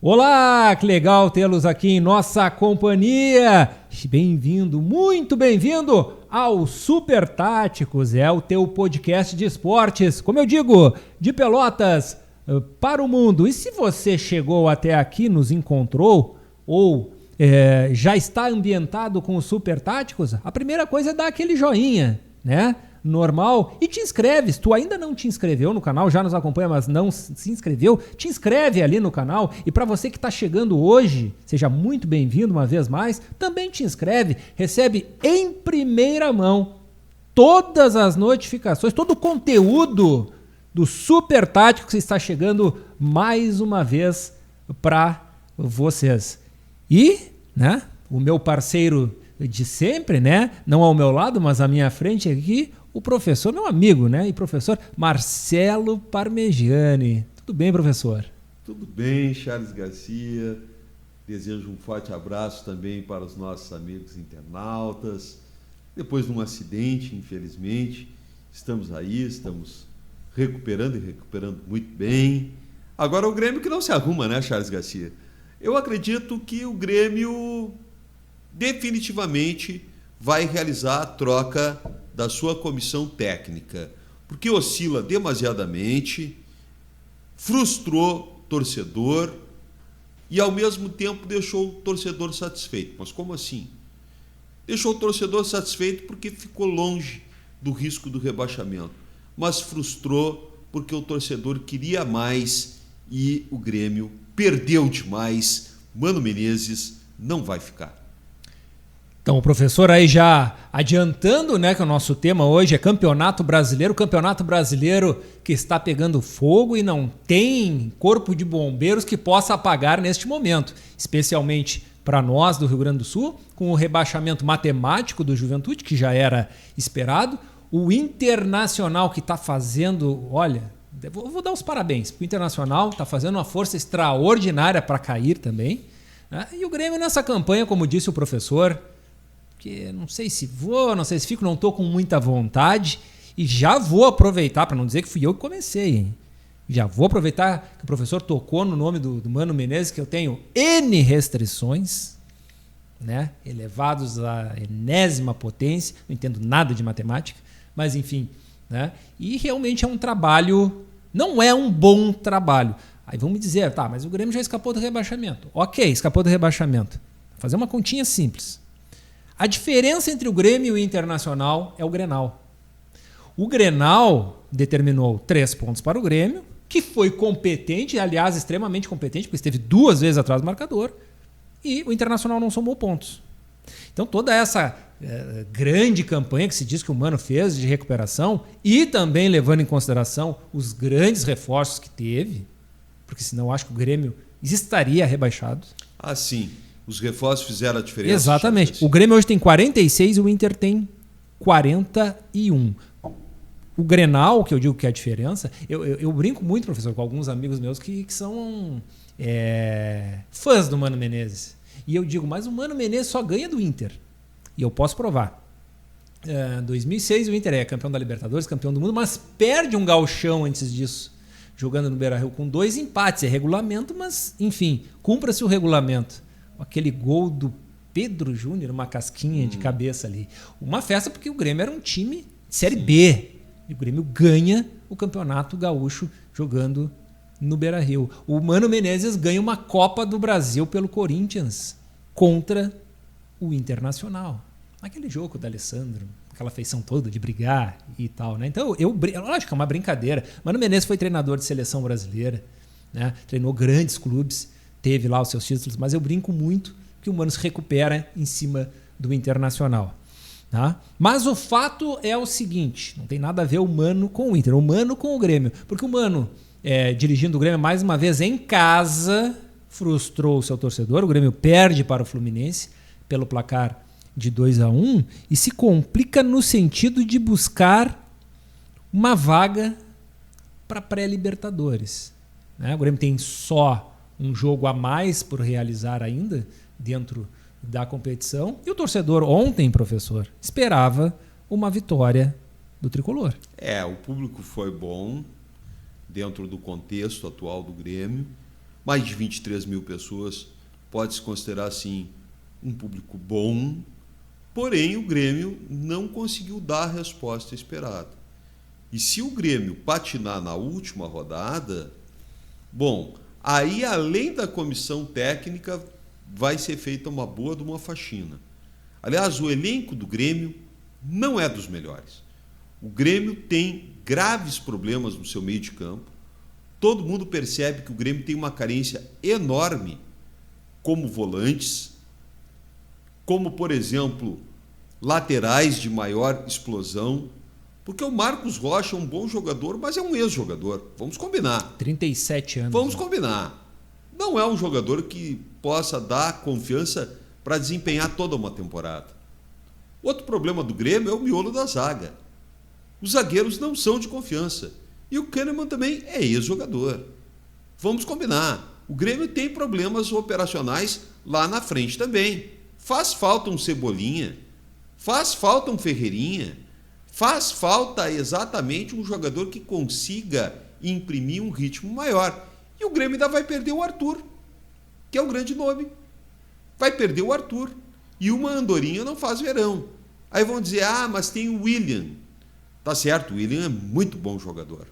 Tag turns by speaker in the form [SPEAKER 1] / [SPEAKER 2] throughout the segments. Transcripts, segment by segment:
[SPEAKER 1] Olá, que legal tê-los aqui em nossa companhia. Bem-vindo, muito bem-vindo ao Super Táticos, é o teu podcast de esportes, como eu digo, de Pelotas para o mundo. E se você chegou até aqui, nos encontrou ou já está ambientado com o Super Táticos, a primeira coisa é dar aquele joinha, né? Normal, e te inscreve. Se tu ainda não te inscreveu no canal, já nos acompanha, mas não se inscreveu, te inscreve ali no canal. E para você que está chegando hoje, seja muito bem-vindo uma vez mais, também te inscreve, recebe em primeira mão todas as notificações, todo o conteúdo do Super Tático que está chegando mais uma vez para vocês. E, né, o meu parceiro de sempre, né, não ao meu lado, mas à minha frente aqui, o professor, meu amigo, né? E professor Marcelo Parmegiani. Tudo bem, professor?
[SPEAKER 2] Tudo bem, Charles Garcia. Desejo um forte abraço também para os nossos amigos internautas. Depois de um acidente, infelizmente, estamos aí, estamos recuperando e recuperando muito bem. Agora o Grêmio que não se arruma, né, Charles Garcia? Eu acredito que o Grêmio definitivamente vai realizar a troca da sua comissão técnica, porque oscila demasiadamente, frustrou o torcedor e, ao mesmo tempo, deixou o torcedor satisfeito. Mas como assim? Deixou o torcedor satisfeito porque ficou longe do risco do rebaixamento, mas frustrou porque o torcedor queria mais e o Grêmio perdeu demais. Mano Menezes não vai ficar.
[SPEAKER 1] Então, o professor aí já adiantando, né, que o nosso tema hoje é Campeonato Brasileiro que está pegando fogo e não tem corpo de bombeiros que possa apagar neste momento, especialmente para nós do Rio Grande do Sul, com o rebaixamento matemático do Juventude, que já era esperado, o Internacional que está fazendo, olha, vou dar os parabéns, o Internacional está fazendo uma força extraordinária para cair também, né? E o Grêmio nessa campanha, como disse o professor, que não sei se vou, não sei se fico, não estou com muita vontade e já vou aproveitar, para não dizer que fui eu que comecei, hein? Já vou aproveitar que o professor tocou no nome do Mano Menezes, que eu tenho N restrições, né? Elevados à enésima potência, não entendo nada de matemática, mas enfim, né? E realmente é um trabalho, não é um bom trabalho. Aí vão me dizer, tá, mas o Grêmio já escapou do rebaixamento. Ok, escapou do rebaixamento. Vou fazer uma continha simples. A diferença entre o Grêmio e o Internacional é o Grenal. O Grenal determinou 3 pontos para o Grêmio, que foi competente, aliás, extremamente competente, porque esteve 2 vezes atrás do marcador, e o Internacional não somou pontos. Então toda essa grande campanha que se diz que o Mano fez de recuperação, e também levando em consideração os grandes reforços que teve, porque senão eu acho que o Grêmio estaria rebaixado.
[SPEAKER 2] Ah, sim. Os reforços fizeram a diferença.
[SPEAKER 1] Exatamente. O Grêmio hoje tem 46 e o Inter tem 41. O Grenal, que eu digo que é a diferença, eu brinco muito, professor, com alguns amigos meus que são fãs do Mano Menezes. E eu digo, mas o Mano Menezes só ganha do Inter. E eu posso provar. Em 2006 o Inter é campeão da Libertadores, campeão do mundo, mas perde um gauchão antes disso, jogando no Beira-Rio com 2 empates. É regulamento, mas enfim, cumpra-se o regulamento. Aquele gol do Pedro Júnior, uma casquinha de cabeça ali. Uma festa porque o Grêmio era um time de Série B. E o Grêmio ganha o Campeonato Gaúcho jogando no Beira-Rio. O Mano Menezes ganha uma Copa do Brasil pelo Corinthians contra o Internacional. Aquele jogo da Alessandro, aquela feição toda de brigar e tal, né? Então, lógico que é uma brincadeira. Mano Menezes foi treinador de seleção brasileira, né? Treinou grandes clubes, teve lá os seus títulos, mas eu brinco muito que o Mano se recupera em cima do Internacional. Tá? Mas o fato é o seguinte, não tem nada a ver o Mano com o Inter, o Mano com o Grêmio, porque o Mano, dirigindo o Grêmio mais uma vez em casa, frustrou o seu torcedor, o Grêmio perde para o Fluminense pelo placar de 2-1 e se complica no sentido de buscar uma vaga para pré-Libertadores. Né? O Grêmio tem só um jogo a mais por realizar ainda dentro da competição. E o torcedor ontem, professor, esperava uma vitória do Tricolor.
[SPEAKER 2] O público foi bom dentro do contexto atual do Grêmio. mais de 23 mil pessoas, pode-se considerar, assim, um público bom, porém o Grêmio não conseguiu dar a resposta esperada. E se o Grêmio patinar na última rodada, bom, aí além da comissão técnica vai ser feita uma boa de uma faxina. Aliás, o elenco do Grêmio não é dos melhores. O Grêmio tem graves problemas no seu meio de campo. Todo mundo percebe que o Grêmio tem uma carência enorme como volantes, como, por exemplo, laterais de maior explosão, porque o Marcos Rocha é um bom jogador, mas é um ex-jogador. Vamos combinar.
[SPEAKER 1] 37 anos.
[SPEAKER 2] Vamos combinar. Não é um jogador que possa dar confiança para desempenhar toda uma temporada. Outro problema do Grêmio é o miolo da zaga. Os zagueiros não são de confiança. E o Kahneman também é ex-jogador. Vamos combinar. O Grêmio tem problemas operacionais lá na frente também. Faz falta um Cebolinha, faz falta um Ferreirinha, faz falta exatamente um jogador que consiga imprimir um ritmo maior. E o Grêmio ainda vai perder o Arthur, que é o grande nome. Vai perder o Arthur. E uma andorinha não faz verão. Aí vão dizer, mas tem o William. Tá certo, o William é muito bom jogador.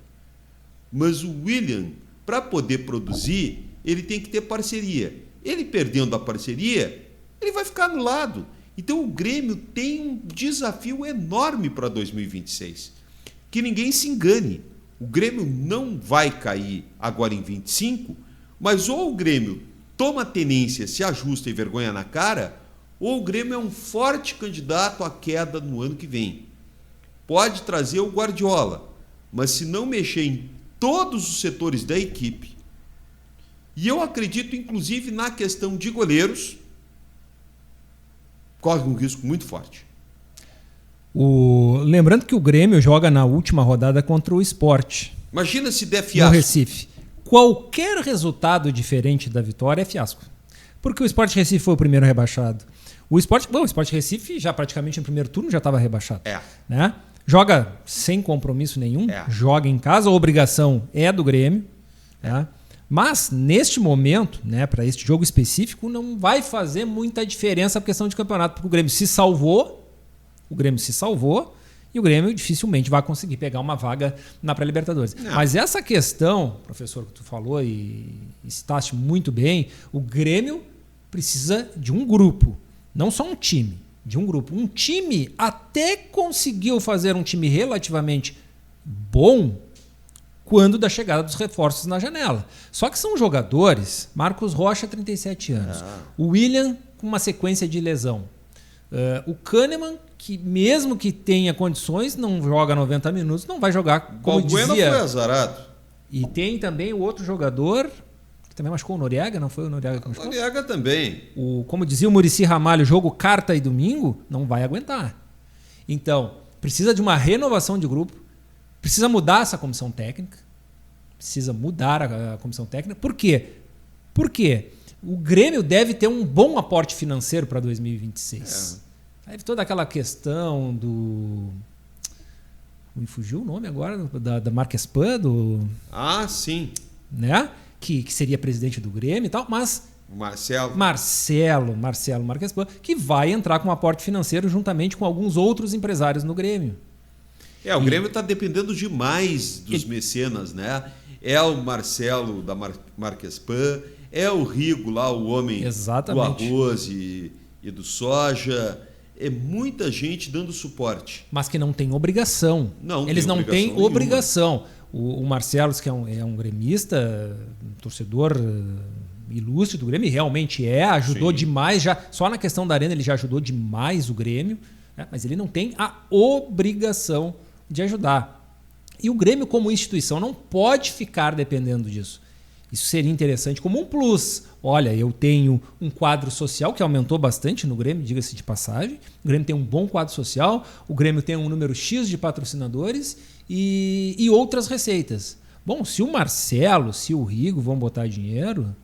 [SPEAKER 2] Mas o William, para poder produzir, ele tem que ter parceria. Ele perdendo a parceria, ele vai ficar anulado. Então o Grêmio tem um desafio enorme para 2026. Que ninguém se engane. O Grêmio não vai cair agora em 25, mas ou o Grêmio toma tenência, se ajusta e vergonha na cara, ou o Grêmio é um forte candidato à queda no ano que vem. Pode trazer o Guardiola, mas se não mexer em todos os setores da equipe, e eu acredito inclusive na questão de goleiros, corre um risco muito forte.
[SPEAKER 1] Lembrando que o Grêmio joga na última rodada contra o Sport.
[SPEAKER 2] Imagina se der fiasco.
[SPEAKER 1] No Recife. Qualquer resultado diferente da vitória é fiasco. Porque o Sport Recife foi o primeiro rebaixado. O Sport Recife já praticamente no primeiro turno já estava rebaixado. Né? Joga sem compromisso nenhum, joga em casa, a obrigação é do Grêmio. Né? Mas, neste momento, né, para este jogo específico, não vai fazer muita diferença a questão de campeonato, porque o Grêmio se salvou, e o Grêmio dificilmente vai conseguir pegar uma vaga na pré-Libertadores. Mas essa questão, professor, que tu falou e citaste muito bem, o Grêmio precisa de um grupo, não só um time, de um grupo. Um time até conseguiu fazer um time relativamente bom quando da chegada dos reforços na janela. Só que são jogadores, Marcos Rocha, 37 anos, o William com uma sequência de lesão, o Kahneman, que mesmo que tenha condições, não joga 90 minutos, não vai jogar, como dizia.
[SPEAKER 2] Balbuena foi azarado.
[SPEAKER 1] E tem também o outro jogador, que também machucou o Noriega, não foi o Noriega que machucou?
[SPEAKER 2] O Noriega também.
[SPEAKER 1] Como dizia o Muricy Ramalho, jogo quarta e domingo, não vai aguentar. Então, precisa de uma renovação de grupo, precisa mudar essa comissão técnica, Por quê? Porque o Grêmio deve ter um bom aporte financeiro para 2026. Aí toda aquela questão do... Me fugiu o nome agora da Marques Pan,
[SPEAKER 2] sim.
[SPEAKER 1] Né? Que seria presidente do Grêmio e tal, mas... Marcelo Marques Pan, que vai entrar com um aporte financeiro juntamente com alguns outros empresários no Grêmio.
[SPEAKER 2] O Grêmio está dependendo demais dos mecenas, né? É o Marcelo da Marques Pan, é o Rigo lá, o homem do arroz e do soja. É muita gente dando suporte.
[SPEAKER 1] Mas que não tem obrigação. Eles não têm obrigação. O Marcelo, que é um gremista, um torcedor ilustre do Grêmio, realmente ajudou demais. Só na questão da arena ele já ajudou demais o Grêmio, né? Mas ele não tem a obrigação de ajudar. E o Grêmio, como instituição, não pode ficar dependendo disso. Isso seria interessante como um plus. Olha, eu tenho um quadro social que aumentou bastante no Grêmio, diga-se de passagem. O Grêmio tem um bom quadro social, o Grêmio tem um número X de patrocinadores e outras receitas. Bom, se o Marcelo, se o Rigo vão botar dinheiro,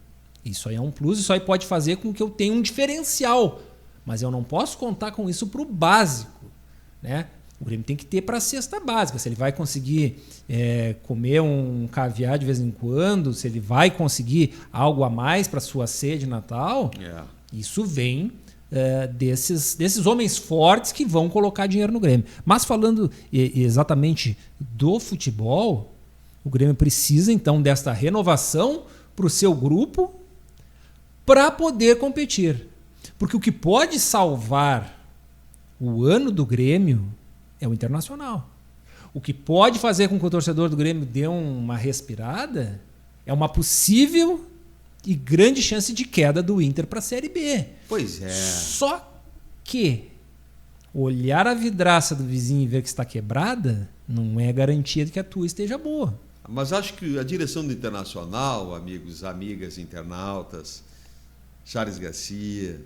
[SPEAKER 1] isso aí é um plus, isso aí pode fazer com que eu tenha um diferencial. Mas eu não posso contar com isso para o básico, né? O Grêmio tem que ter para a cesta básica. Se ele vai conseguir comer um caviar de vez em quando, se ele vai conseguir algo a mais para sua ceia de Natal, isso vem desses homens fortes que vão colocar dinheiro no Grêmio. Mas falando exatamente do futebol, o Grêmio precisa então desta renovação para o seu grupo para poder competir. Porque o que pode salvar o ano do Grêmio é o Internacional. O que pode fazer com que o torcedor do Grêmio dê uma respirada é uma possível e grande chance de queda do Inter para a Série B.
[SPEAKER 2] Pois é.
[SPEAKER 1] Só que olhar a vidraça do vizinho e ver que está quebrada não é garantia de que a tua esteja boa.
[SPEAKER 2] Mas acho que a direção do Internacional, amigos, amigas, internautas, Charles Garcia,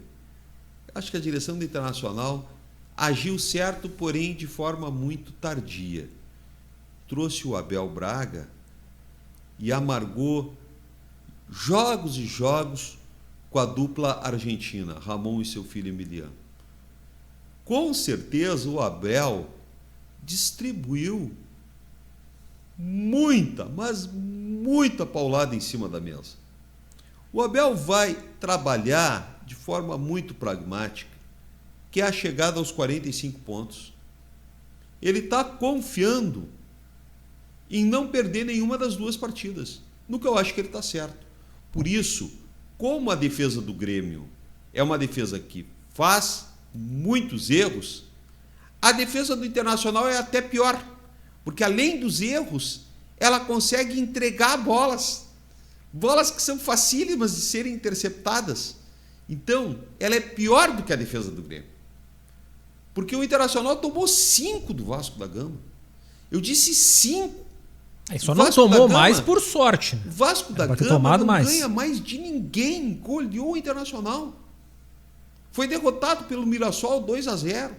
[SPEAKER 2] acho que a direção do Internacional agiu certo, porém de forma muito tardia. Trouxe o Abel Braga e amargou jogos e jogos com a dupla argentina, Ramon e seu filho Emiliano. Com certeza o Abel distribuiu muita, mas muita paulada em cima da mesa. O Abel vai trabalhar de forma muito pragmática, que é a chegada aos 45 pontos. Ele está confiando em não perder nenhuma das duas partidas, no que eu acho que ele está certo. Por isso, como a defesa do Grêmio é uma defesa que faz muitos erros, a defesa do Internacional é até pior, porque além dos erros, ela consegue entregar bolas que são facílimas de serem interceptadas. Então, ela é pior do que a defesa do Grêmio. Porque o Internacional tomou 5 do Vasco da Gama. Eu disse 5.
[SPEAKER 1] Só não tomou mais por sorte.
[SPEAKER 2] O Vasco da Gama não ganha mais de ninguém. Goleou o Internacional. Foi derrotado pelo Mirassol 2-0.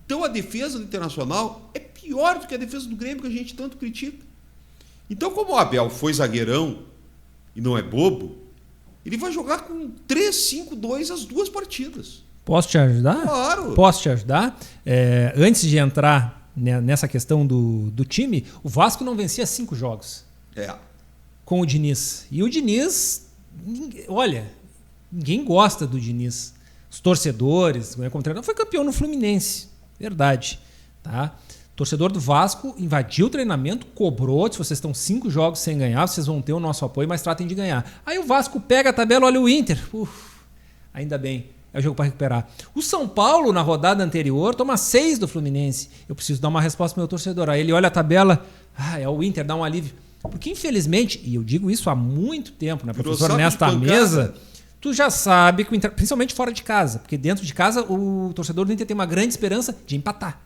[SPEAKER 2] Então a defesa do Internacional é pior do que a defesa do Grêmio, que a gente tanto critica. Então, como o Abel foi zagueirão e não é bobo, ele vai jogar com 3-5-2 as duas partidas.
[SPEAKER 1] Posso te ajudar?
[SPEAKER 2] Claro.
[SPEAKER 1] Posso te ajudar? Antes de entrar nessa questão do time, o Vasco não vencia 5 jogos com o Diniz. E o Diniz, olha, ninguém gosta do Diniz. Os torcedores, como treinador, foi campeão no Fluminense. Verdade. Tá? O torcedor do Vasco invadiu o treinamento, cobrou, se vocês estão 5 jogos sem ganhar, vocês vão ter o nosso apoio, mas tratem de ganhar. Aí o Vasco pega a tabela, olha o Inter. Ainda bem. É o jogo para recuperar. O São Paulo, na rodada anterior, toma 6 do Fluminense. Eu preciso dar uma resposta para o meu torcedor. Aí ele olha a tabela, é o Inter, dá um alívio. Porque, infelizmente, e eu digo isso há muito tempo, né, professor, nesta mesa, tu já sabe que o Inter, principalmente fora de casa, porque dentro de casa o torcedor do Inter tem uma grande esperança de empatar.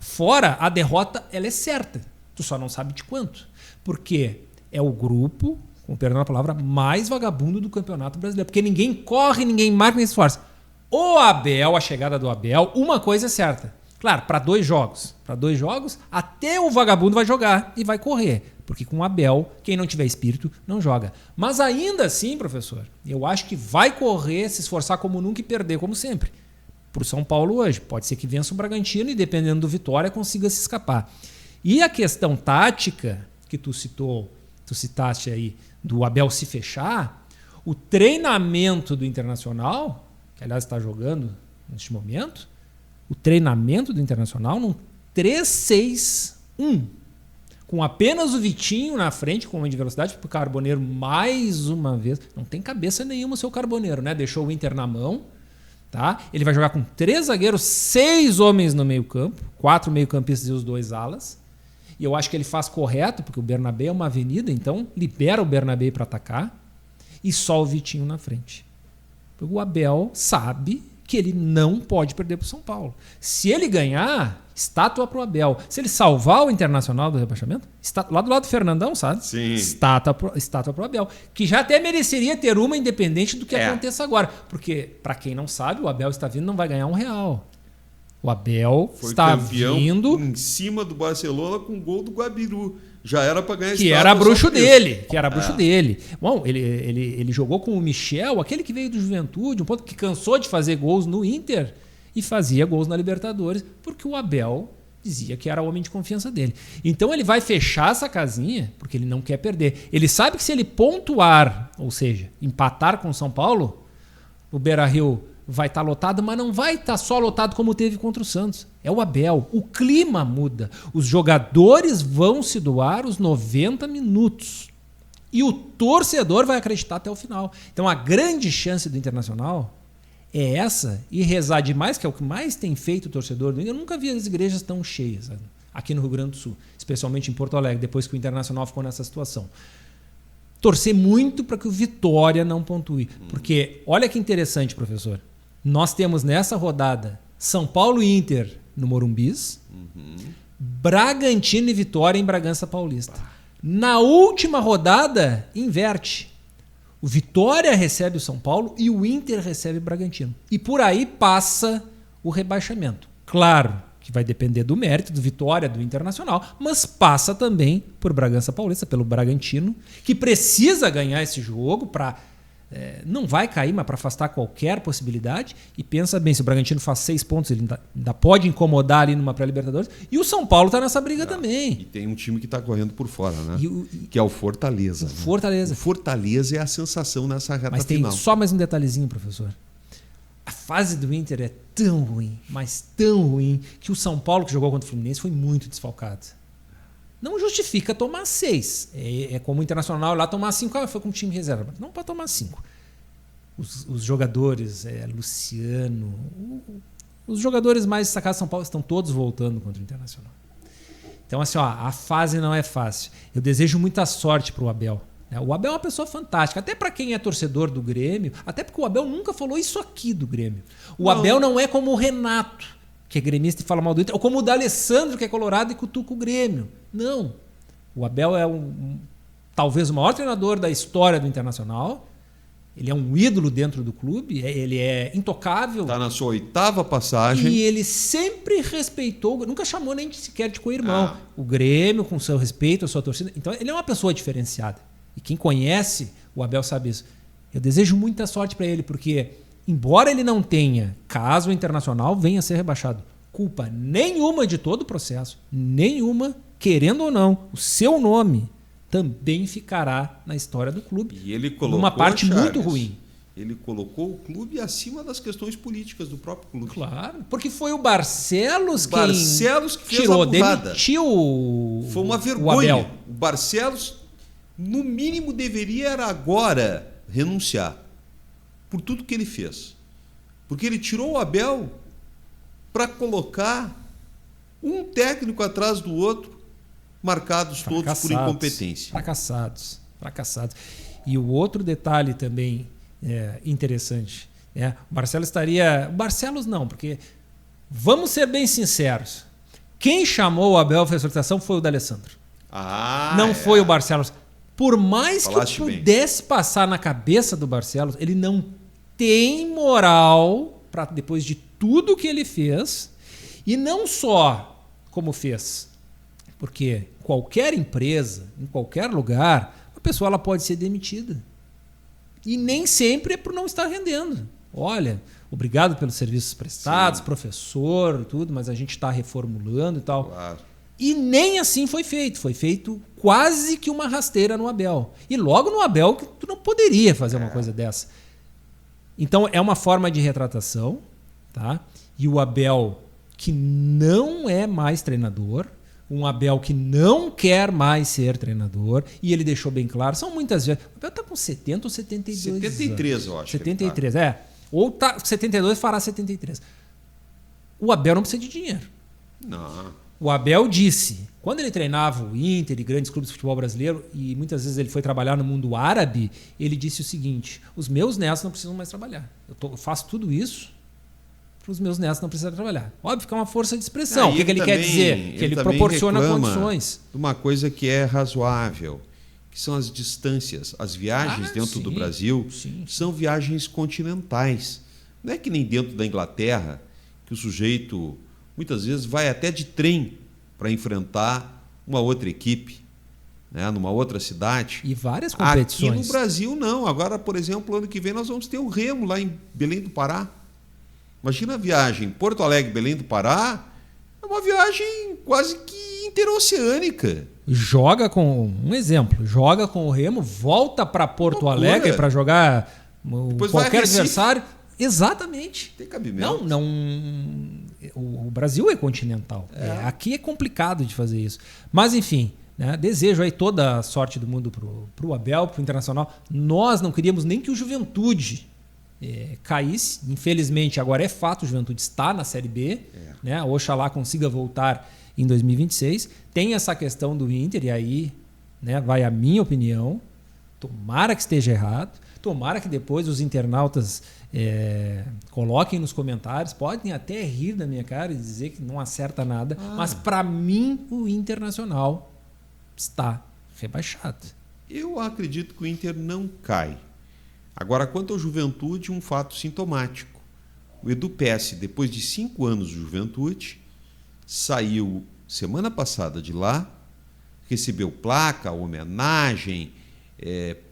[SPEAKER 1] Fora, a derrota, ela é certa. Tu só não sabe de quanto. Porque é o grupo, com perdão a palavra, mais vagabundo do Campeonato Brasileiro. Porque ninguém corre, ninguém marca, ninguém se esforça. O Abel, a chegada do Abel, uma coisa é certa. Claro, para 2 jogos. Para 2 jogos, até o vagabundo vai jogar e vai correr. Porque com o Abel, quem não tiver espírito, não joga. Mas ainda assim, professor, eu acho que vai correr, se esforçar como nunca e perder como sempre. Para o São Paulo hoje. Pode ser que vença o Bragantino e, dependendo do Vitória, consiga se escapar. E a questão tática que tu citaste aí, do Abel se fechar, o treinamento do Internacional, que aliás está jogando neste momento, o treinamento do Internacional num 3-6-1, com apenas o Vitinho na frente, com homem de velocidade, para o Carboneiro mais uma vez. Não tem cabeça nenhuma o seu Carboneiro, né? Deixou o Inter na mão. Tá? Ele vai jogar com 3 zagueiros, 6 homens no meio campo, 4 meio-campistas e os 2 alas. E eu acho que ele faz correto, porque o Bernabé é uma avenida, então libera o Bernabé para atacar e só o Vitinho na frente. O Abel sabe que ele não pode perder para o São Paulo. Se ele ganhar, estátua para o Abel. Se ele salvar o Internacional do rebaixamento, lá do lado do Fernandão, sabe?
[SPEAKER 2] Sim.
[SPEAKER 1] Estátua para o Abel. Que já até mereceria ter uma, independente do que aconteça agora. Porque, para quem não sabe, o Abel está vindo e não vai ganhar R$1. O Abel está vindo
[SPEAKER 2] em cima do Barcelona com o gol do Gabiru. Já era para ganhar.
[SPEAKER 1] Que era bruxo dele. Bom, ele jogou com o Michel, aquele que veio do Juventude, um ponto que cansou de fazer gols no Inter. e fazia gols na Libertadores, porque o Abel dizia que era o homem de confiança dele. Então ele vai fechar essa casinha porque ele não quer perder. Ele sabe que se ele pontuar, ou seja, empatar com o São Paulo, o Beira-Rio vai estar lotado, mas não vai estar só lotado como teve contra o Santos. É o Abel. O clima muda. Os jogadores vão se doar os 90 minutos. E o torcedor vai acreditar até o final. Então a grande chance do Internacional é essa, e rezar demais, que é o que mais tem feito o torcedor do Inter. Eu nunca vi as igrejas tão cheias, sabe? Aqui no Rio Grande do Sul, especialmente em Porto Alegre, depois que o Internacional ficou nessa situação. Torcer muito para que o Vitória não pontue. Porque, olha que interessante, professor. Nós temos nessa rodada São Paulo e Inter no Morumbis, Bragantino e Vitória em Bragança Paulista. Na última rodada, inverte. O Vitória recebe o São Paulo e o Inter recebe o Bragantino. E por aí passa o rebaixamento. Claro que vai depender do mérito do Vitória, do Internacional, mas passa também por Bragança Paulista, pelo Bragantino, que precisa ganhar esse jogo para... não vai cair, mas para afastar qualquer possibilidade. E pensa bem, se o Bragantino faz 6 pontos, ele ainda pode incomodar ali numa pré-Libertadores. E o São Paulo está nessa briga também.
[SPEAKER 2] E tem um time que está correndo por fora, né? Que é o Fortaleza.
[SPEAKER 1] Fortaleza.
[SPEAKER 2] O Fortaleza é a sensação nessa reta
[SPEAKER 1] mas
[SPEAKER 2] final.
[SPEAKER 1] Mas tem só mais um detalhezinho, professor. A fase do Inter é tão ruim, mas tão ruim, que o São Paulo, que jogou contra o Fluminense, foi muito desfalcado. Não justifica tomar 6. É como o Internacional lá tomar 5. Foi com o time reserva. Não pode tomar 5. Os jogadores, Luciano, os jogadores mais destacados de São Paulo estão todos voltando contra o Internacional. Então, assim, a fase não é fácil. Eu desejo muita sorte para o Abel. O Abel é uma pessoa fantástica, até para quem é torcedor do Grêmio, até porque o Abel nunca falou isso aqui do Grêmio. Abel não é como o Renato, que é gremista e fala mal do Inter, ou como o D'Alessandro, que é colorado e cutuca o Grêmio. Não. O Abel é talvez o maior treinador da história do Internacional. Ele é um ídolo dentro do clube, ele é intocável.
[SPEAKER 2] Está na sua 8ª passagem.
[SPEAKER 1] E ele sempre respeitou, nunca chamou nem sequer de co-irmão. O Grêmio, com seu respeito, a sua torcida. Então, ele é uma pessoa diferenciada. E quem conhece o Abel sabe isso. Eu desejo muita sorte para ele, porque, embora ele não tenha, caso o Internacional venha a ser rebaixado, culpa nenhuma de todo o processo, nenhuma, querendo ou não, o seu nome também ficará na história do clube.
[SPEAKER 2] E ele colocou
[SPEAKER 1] uma parte muito ruim.
[SPEAKER 2] Ele colocou o clube acima das questões políticas do próprio clube.
[SPEAKER 1] Claro, porque foi o Barcelos que
[SPEAKER 2] fez
[SPEAKER 1] tirou,
[SPEAKER 2] a burrada.
[SPEAKER 1] Demitiu
[SPEAKER 2] foi uma vergonha.
[SPEAKER 1] O Abel.
[SPEAKER 2] O Barcelos, no mínimo, deveria agora renunciar por tudo que ele fez. Porque ele tirou o Abel para colocar um técnico atrás do outro, marcados todos por incompetência.
[SPEAKER 1] Fracassados. E o outro detalhe também interessante. O Barcelos estaria... O Barcelos não, porque vamos ser bem sinceros. Quem chamou o Abel para a solicitação foi o D'Alessandro. Não foi o Barcelos. Por mais que pudesse passar na cabeça do Barcelos, ele não tem moral para, depois de tudo que ele fez, e não só como fez, porque qualquer empresa, em qualquer lugar, a pessoa ela pode ser demitida. E nem sempre é por não estar rendendo. Olha, obrigado pelos serviços prestados, professor, tudo, mas a gente está reformulando e tal.
[SPEAKER 2] Claro.
[SPEAKER 1] E nem assim foi feito. Foi feito quase que uma rasteira no Abel. E logo no Abel que tu não poderia fazer uma coisa dessa. Então é uma forma de retratação, tá? E o Abel que não é mais treinador, um Abel que não quer mais ser treinador, e ele deixou bem claro, são muitas vezes. O Abel está com 70 ou 72
[SPEAKER 2] 73,
[SPEAKER 1] anos.
[SPEAKER 2] Eu acho.
[SPEAKER 1] 73, Ou tá 72 fará 73. O Abel não precisa de dinheiro.
[SPEAKER 2] Não.
[SPEAKER 1] O Abel disse, quando ele treinava o Inter e grandes clubes de futebol brasileiro, e muitas vezes ele foi trabalhar no mundo árabe, ele disse o seguinte: os meus netos não precisam mais trabalhar. Eu faço tudo isso para os meus netos não precisarem trabalhar. Óbvio que é uma força de expressão. O que ele quer dizer? Que ele proporciona condições.
[SPEAKER 2] Uma coisa que é razoável, que são as distâncias. As viagens dentro do Brasil são viagens continentais. Não é que nem dentro da Inglaterra, que o sujeito muitas vezes vai até de trem para enfrentar uma outra equipe, né, numa outra cidade.
[SPEAKER 1] E várias competições.
[SPEAKER 2] Aqui no Brasil, não. Agora, por exemplo, ano que vem nós vamos ter o Remo lá em Belém do Pará. Imagina a viagem Porto Alegre, Belém do Pará, é uma viagem quase que interoceânica.
[SPEAKER 1] Joga com, um exemplo, joga com o Remo, volta para Porto Alegre para jogar qualquer adversário. Exatamente.
[SPEAKER 2] Tem cabimento.
[SPEAKER 1] Não, o Brasil é continental. Aqui é complicado de fazer isso. Mas, enfim, né, desejo aí toda a sorte do mundo para o Abel, para o Internacional. Nós não queríamos nem que o Juventude caísse. Infelizmente, agora é fato, o Juventude está na Série B. Né, oxalá consiga voltar em 2026. Tem essa questão do Inter, e aí, né, vai a minha opinião. Tomara que esteja errado. Tomara que depois os internautas coloquem nos comentários. Podem até rir da minha cara e dizer que não acerta nada. Mas, para mim, o Internacional está rebaixado.
[SPEAKER 2] Eu acredito que o Inter não cai. Agora, quanto ao Juventude, um fato sintomático. O Edu Pesce, depois de 5 anos de Juventude, saiu semana passada de lá, recebeu placa, homenagem,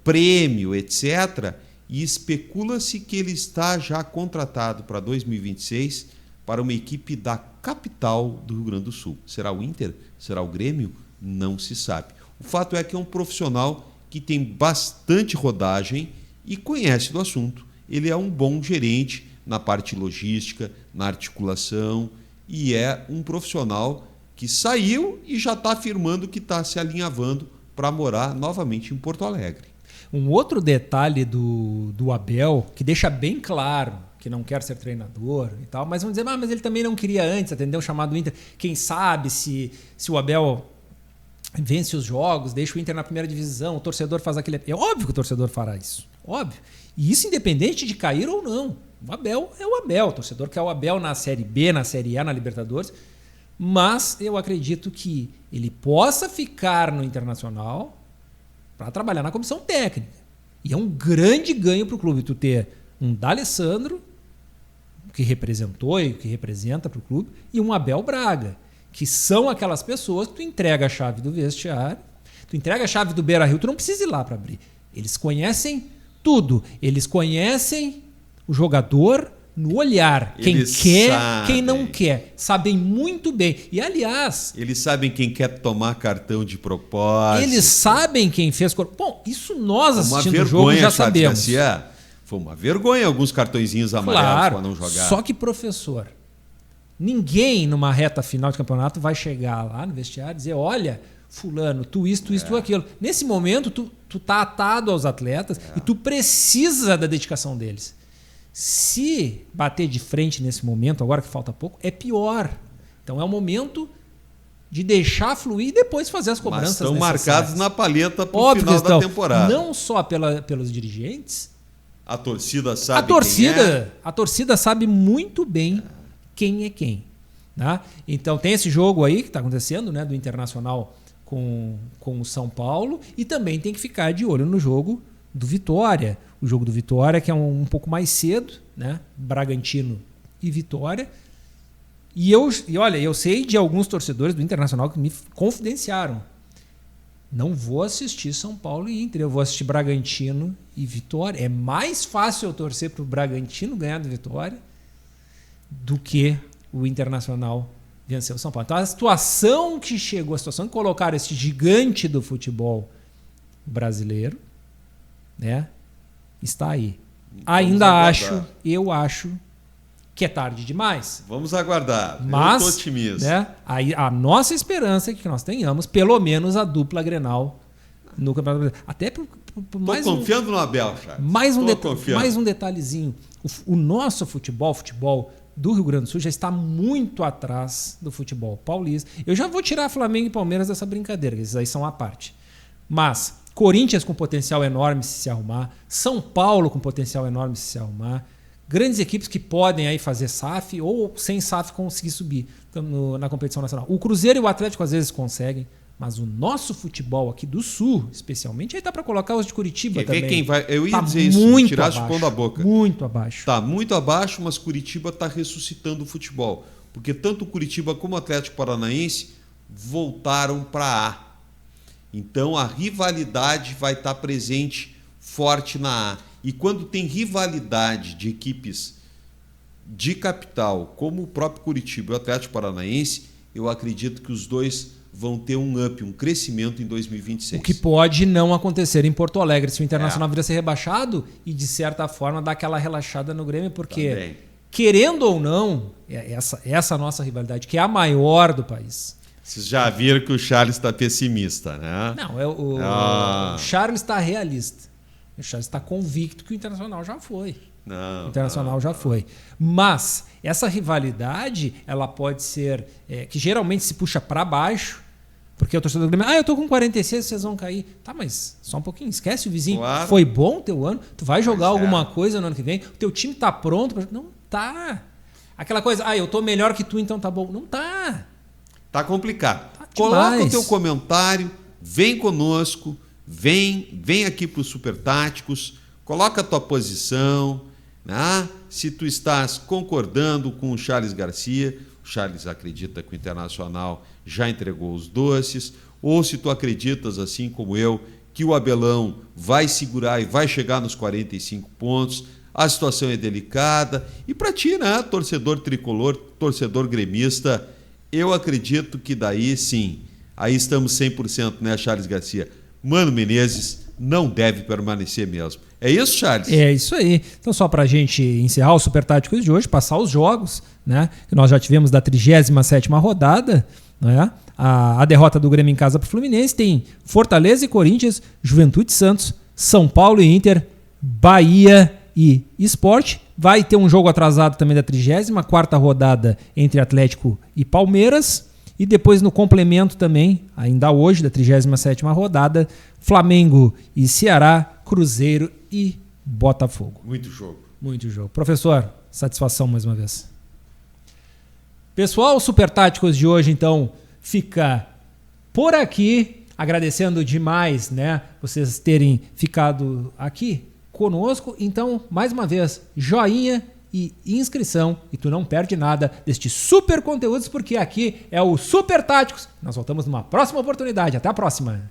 [SPEAKER 2] prêmio, etc. E especula-se que ele está já contratado para 2026 para uma equipe da capital do Rio Grande do Sul. Será o Inter? Será o Grêmio? Não se sabe. O fato é que é um profissional que tem bastante rodagem e conhece do assunto. Ele é um bom gerente na parte logística, na articulação, e é um profissional que saiu e já está afirmando que está se alinhavando para morar novamente em Porto Alegre.
[SPEAKER 1] Um outro detalhe do Abel, que deixa bem claro que não quer ser treinador e tal, mas vão dizer, mas ele também não queria antes atender o chamado Inter. Quem sabe se o Abel vence os jogos, deixa o Inter na primeira divisão, o torcedor faz aquele... É óbvio que o torcedor fará isso, óbvio. E isso independente de cair ou não. O Abel é o Abel, o torcedor quer o Abel na Série B, na Série A, na Libertadores, mas eu acredito que ele possa ficar no Internacional para trabalhar na comissão técnica. E é um grande ganho para o clube tu ter um D'Alessandro, que representou e que representa para o clube, e um Abel Braga, que são aquelas pessoas que tu entrega a chave do vestiário, tu entrega a chave do Beira-Rio, tu não precisa ir lá para abrir. Eles conhecem tudo. Eles conhecem o jogador no olhar. Quem quer, quem não quer. Sabem muito bem. E, aliás...
[SPEAKER 2] Eles sabem quem quer tomar cartão de propósito.
[SPEAKER 1] Eles sabem quem fez... Bom, isso nós assistindo o jogo já sabemos.
[SPEAKER 2] Garcia, foi uma vergonha alguns cartõezinhos amarelos para não jogar.
[SPEAKER 1] Só que, professor, ninguém numa reta final de campeonato vai chegar lá no vestiário e dizer, olha, fulano, tu isso, tu aquilo. Nesse momento, tu tá atado aos atletas e tu precisa da dedicação deles. Se bater de frente nesse momento, agora que falta pouco, é pior. Então é o momento de deixar fluir e depois fazer as cobranças necessárias.
[SPEAKER 2] Estão marcados na palheta para o final da temporada.
[SPEAKER 1] Não só pelos dirigentes.
[SPEAKER 2] A torcida sabe
[SPEAKER 1] A torcida sabe muito bem quem é quem. Tá? Então tem esse jogo aí que está acontecendo, né, do Internacional com o São Paulo, e também tem que ficar de olho no jogo do Vitória. O jogo do Vitória, que é um pouco mais cedo, né? Bragantino e Vitória. E olha, eu sei de alguns torcedores do Internacional que me confidenciaram. Não vou assistir São Paulo e Inter, eu vou assistir Bragantino e Vitória. É mais fácil eu torcer para o Bragantino ganhar do Vitória do que o Internacional vencer o São Paulo. Então a situação que colocaram esse gigante do futebol brasileiro, né? Está aí. Eu acho que é tarde demais.
[SPEAKER 2] Vamos aguardar.
[SPEAKER 1] Mas,
[SPEAKER 2] eu estou otimista.
[SPEAKER 1] Né, a nossa esperança é que nós tenhamos pelo menos a dupla Grenal no Campeonato Brasileiro. Até por mais
[SPEAKER 2] confiando no Abel, Charles.
[SPEAKER 1] Mais um detalhezinho. O nosso futebol do Rio Grande do Sul já está muito atrás do futebol paulista. Eu já vou tirar Flamengo e Palmeiras dessa brincadeira, esses aí são à parte. Mas Corinthians com potencial enorme se arrumar, São Paulo com potencial enorme se arrumar, grandes equipes que podem aí fazer SAF ou sem SAF conseguir subir na competição nacional. O Cruzeiro e o Atlético às vezes conseguem, mas o nosso futebol aqui do Sul, especialmente, aí tá para colocar os de Curitiba também.
[SPEAKER 2] Quem vai? Eu ia dizer isso, tirasse o pão da boca.
[SPEAKER 1] Muito abaixo.
[SPEAKER 2] Tá muito abaixo, mas Curitiba está ressuscitando o futebol, porque tanto o Curitiba como o Atlético Paranaense voltaram para A. Então a rivalidade vai estar presente forte na A. E quando tem rivalidade de equipes de capital, como o próprio Curitiba e o Atlético Paranaense, eu acredito que os dois vão ter um up, um crescimento em 2026.
[SPEAKER 1] O que pode não acontecer em Porto Alegre se o Internacional vir a ser rebaixado e, de certa forma, dar aquela relaxada no Grêmio, porque, também, querendo ou não, essa nossa rivalidade, que é a maior do país.
[SPEAKER 2] Vocês já viram que o Charles está pessimista, né?
[SPEAKER 1] Não, o Charles está realista. O Charles está convicto que o Internacional já foi. O Internacional já foi. Mas essa rivalidade, ela pode ser que geralmente se puxa para baixo, porque o torcedor do Grêmio, eu tô com 46, vocês vão cair. Tá, mas só um pouquinho, esquece o vizinho.
[SPEAKER 2] Claro.
[SPEAKER 1] Foi bom o teu ano? Tu vai jogar alguma coisa no ano que vem? O teu time tá pronto? Não tá. Aquela coisa, eu tô melhor que tu, então tá bom. Não tá.
[SPEAKER 2] Tá complicado.
[SPEAKER 1] Tá
[SPEAKER 2] Coloca o teu comentário, vem conosco, vem aqui para os Super Táticos, coloca a tua posição, né? Se tu estás concordando com o Charles Garcia, o Charles acredita que o Internacional já entregou os doces, ou se tu acreditas, assim como eu, que o Abelão vai segurar e vai chegar nos 45 pontos, a situação é delicada. E para ti, né, torcedor tricolor, torcedor gremista, eu acredito que daí sim, aí estamos 100%, né, Charles Garcia? Mano Menezes não deve permanecer mesmo. É isso, Charles?
[SPEAKER 1] É isso aí. Então, só para a gente encerrar o Super Táticos de hoje, passar os jogos, né, que nós já tivemos da 37ª rodada, né, a derrota do Grêmio em casa para o Fluminense, tem Fortaleza e Corinthians, Juventude e Santos, São Paulo e Inter, Bahia e Sport. Vai ter um jogo atrasado também da 34ª rodada entre Atlético e Palmeiras. E depois no complemento também, ainda hoje, da 37ª rodada, Flamengo e Ceará, Cruzeiro e Botafogo.
[SPEAKER 2] Muito jogo.
[SPEAKER 1] Muito jogo. Professor, satisfação mais uma vez. Pessoal, o Super Táticos de hoje, então, fica por aqui. Agradecendo demais, né, vocês terem ficado aqui conosco. Então, mais uma vez, joinha e inscrição, e tu não perde nada destes super conteúdos, porque aqui é o Super Táticos. Nós voltamos numa próxima oportunidade. Até a próxima!